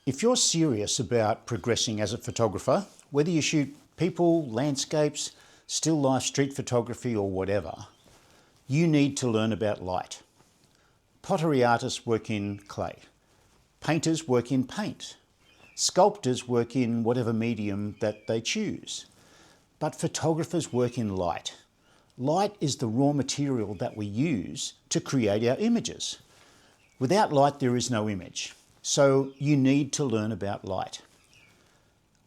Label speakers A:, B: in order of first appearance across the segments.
A: If you're serious about progressing as a photographer, whether you shoot people, landscapes, still life, street photography or whatever, you need to learn about light. Pottery artists work in clay. Painters work in paint. Sculptors work in whatever medium that they choose. But photographers work in light. Light is the raw material that we use to create our images. Without light, there is no image. So you need to learn about light.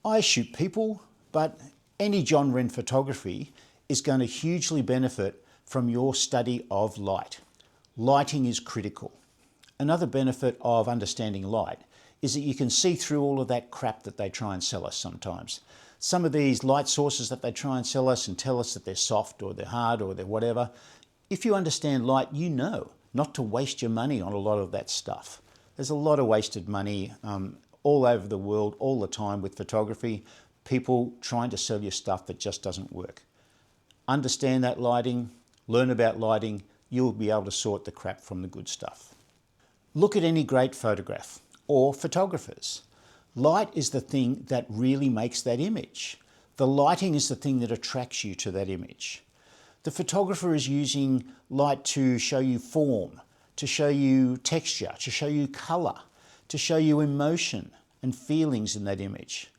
A: I shoot people, but any genre in photography is going to hugely benefit from your study of light. Lighting is critical. Another benefit of understanding light is that you can see through all of that crap that they try and sell us sometimes. Some of these light sources that they try and sell us and tell us that they're soft or they're hard or they're whatever, if you understand light, you know not to waste your money on a lot of that stuff. There's a lot of wasted money all over the world, all the time with photography, people trying to sell you stuff that just doesn't work. Understand that lighting, learn about lighting, you'll be able to sort the crap from the good stuff. Look at any great photograph or photographers. Light is the thing that really makes that image. The lighting is the thing that attracts you to that image. The photographer is using light to show you form, to show you texture, to show you colour, to show you emotion and feelings in that image.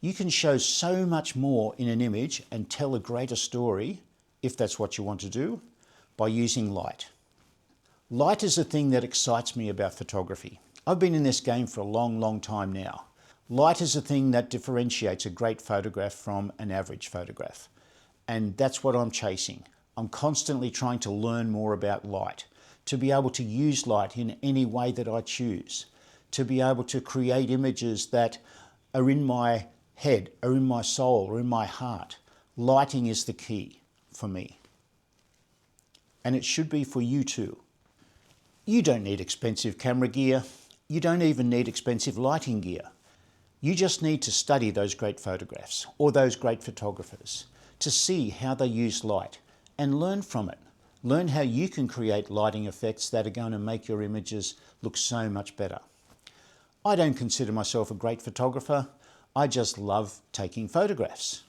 A: You can show so much more in an image and tell a greater story, if that's what you want to do, by using light. Light is the thing that excites me about photography. I've been in this game for a long, long time now. Light is the thing that differentiates a great photograph from an average photograph. And that's what I'm chasing. I'm constantly trying to learn more about light, to be able to use light in any way that I choose, to be able to create images that are in my head, are in my soul, or in my heart. Lighting is the key for me. And it should be for you too. You don't need expensive camera gear. You don't even need expensive lighting gear. You just need to study those great photographs or those great photographers to see how they use light and learn from it. Learn how you can create lighting effects that are going to make your images look so much better. I don't consider myself a great photographer. I just love taking photographs.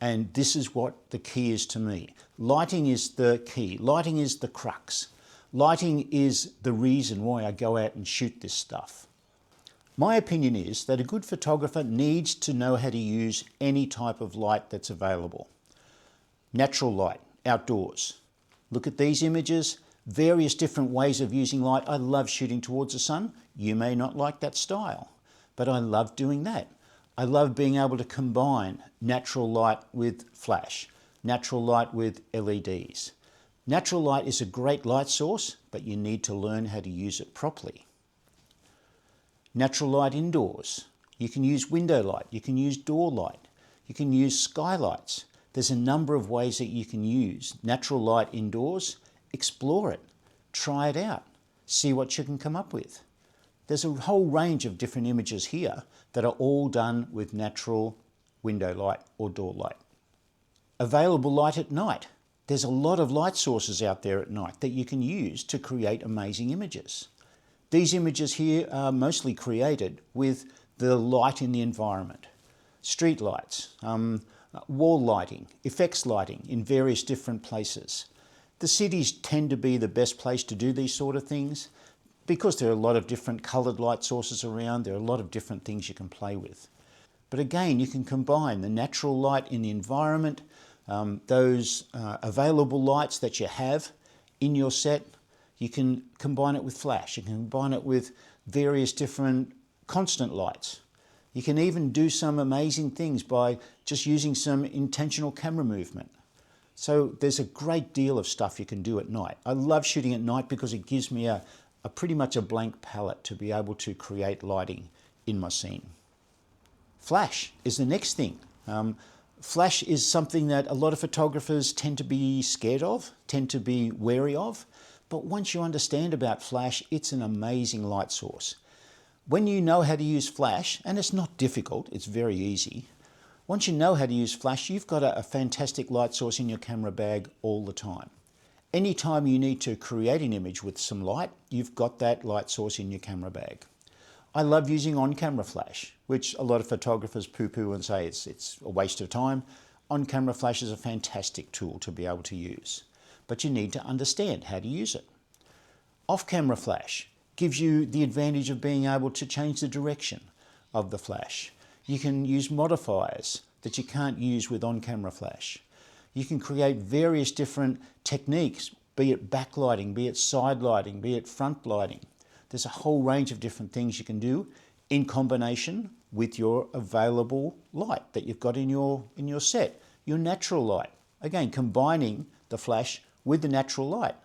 A: And this is what the key is to me. Lighting is the key. Lighting is the crux. Lighting is the reason why I go out and shoot this stuff. My opinion is that a good photographer needs to know how to use any type of light that's available. Natural light, outdoors. Look at these images, various different ways of using light. I love shooting towards the sun. You may not like that style, but I love doing that. I love being able to combine natural light with flash, natural light with LEDs. Natural light is a great light source, but you need to learn how to use it properly. Natural light indoors. You can use window light, you can use door light, you can use skylights. There's a number of ways that you can use natural light indoors. Explore it, try it out, see what you can come up with. There's a whole range of different images here that are all done with natural window light or door light. Available light at night. There's a lot of light sources out there at night that you can use to create amazing images. These images here are mostly created with the light in the environment. Street lights, wall lighting, effects lighting in various different places. The cities tend to be the best place to do these sort of things because there are a lot of different coloured light sources around. There are a lot of different things you can play with. But again, you can combine the natural light in the environment, those available lights that you have in your set. You can combine it with flash. You can combine it with various different constant lights. You can even do some amazing things by just using some intentional camera movement. So there's a great deal of stuff you can do at night. I love shooting at night because it gives me a pretty much a blank palette to be able to create lighting in my scene. Flash is the next thing. Flash is something that a lot of photographers tend to be scared of, tend to be wary of. But once you understand about flash, it's an amazing light source. When you know how to use flash, and it's not difficult, it's very easy. Once you know how to use flash, you've got a fantastic light source in your camera bag all the time. Anytime you need to create an image with some light, you've got that light source in your camera bag. I love using on-camera flash, which a lot of photographers poo-poo and say it's a waste of time. On-camera flash is a fantastic tool to be able to use, but you need to understand how to use it. Off-camera flash gives you the advantage of being able to change the direction of the flash. You can use modifiers that you can't use with on-camera flash. You can create various different techniques, be it backlighting, be it side lighting, be it front lighting. There's a whole range of different things you can do in combination with your available light that you've got in your set, your natural light. Again, combining the flash with the natural light.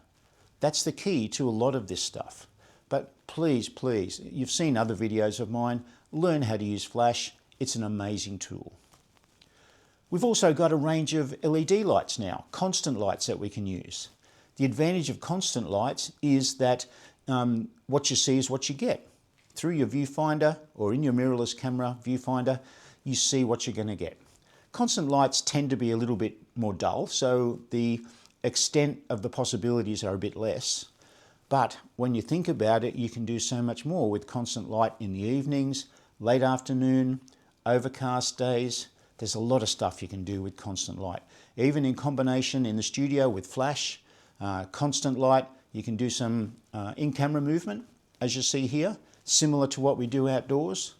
A: That's the key to a lot of this stuff. But please, please, you've seen other videos of mine, learn how to use flash. It's an amazing tool. We've also got a range of LED lights now, constant lights that we can use. The advantage of constant lights is that what you see is what you get. Through your viewfinder or in your mirrorless camera viewfinder, you see what you're going to get. Constant lights tend to be a little bit more dull, so the extent of the possibilities are a bit less. But when you think about it, you can do so much more with constant light in the evenings, late afternoon, overcast days. There's a lot of stuff you can do with constant light. Even in combination in the studio with flash, constant light, you can do some in-camera movement, as you see here, similar to what we do outdoors.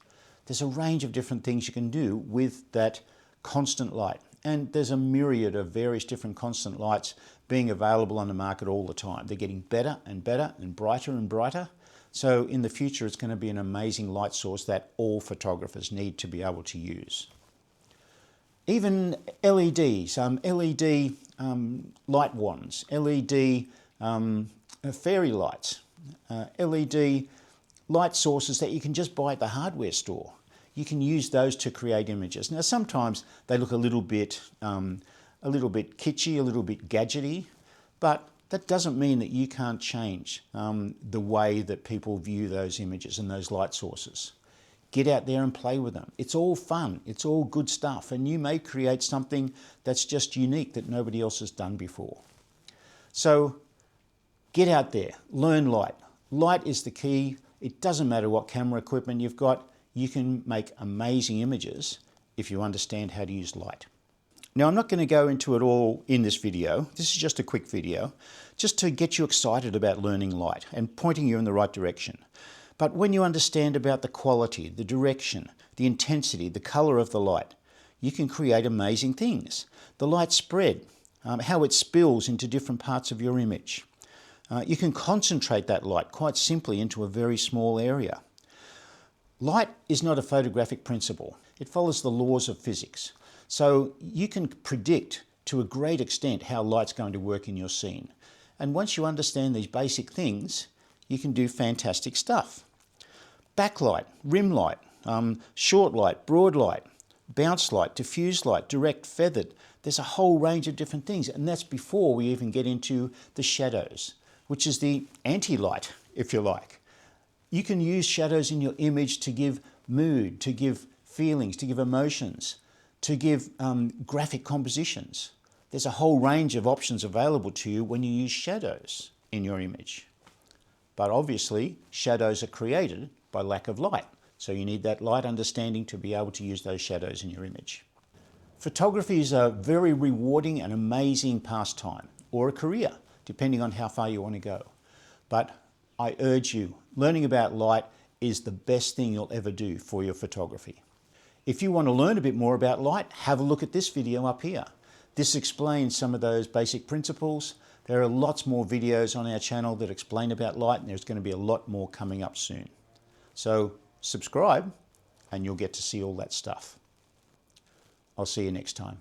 A: There's a range of different things you can do with that constant light. And there's a myriad of various different constant lights being available on the market all the time. They're getting better and better and brighter. So in the future, it's going to be an amazing light source that all photographers need to be able to use. Even LEDs, LED light wands, LED fairy lights, LED light sources that you can just buy at the hardware store. You can use those to create images. Now sometimes they look a little bit kitschy, a little bit gadgety, but that doesn't mean that you can't change the way that people view those images and those light sources. Get out there and play with them. It's all fun, it's all good stuff, and you may create something that's just unique that nobody else has done before. So get out there, learn light. Light is the key. It doesn't matter what camera equipment you've got, you can make amazing images if you understand how to use light. Now, I'm not going to go into it all in this video. This is just a quick video, just to get you excited about learning light and pointing you in the right direction. But when you understand about the quality, the direction, the intensity, the color of the light, you can create amazing things. The light spread, how it spills into different parts of your image. You can concentrate that light quite simply into a very small area. Light is not a photographic principle. It follows the laws of physics. So you can predict to a great extent how light's going to work in your scene. And once you understand these basic things, you can do fantastic stuff. Backlight, rim light, short light, broad light, bounce light, diffuse light, direct, feathered. There's a whole range of different things, and that's before we even get into the shadows, which is the anti-light, if you like. You can use shadows in your image to give mood, to give feelings, to give emotions, to give graphic compositions. There's a whole range of options available to you when you use shadows in your image. But obviously, shadows are created by lack of light. So you need that light understanding to be able to use those shadows in your image. Photography is a very rewarding and amazing pastime, or a career, depending on how far you want to go. But I urge you, learning about light is the best thing you'll ever do for your photography. If you want to learn a bit more about light, have a look at this video up here. This explains some of those basic principles. There are lots more videos on our channel that explain about light, and there's going to be a lot more coming up soon. So subscribe and you'll get to see all that stuff. I'll see you next time.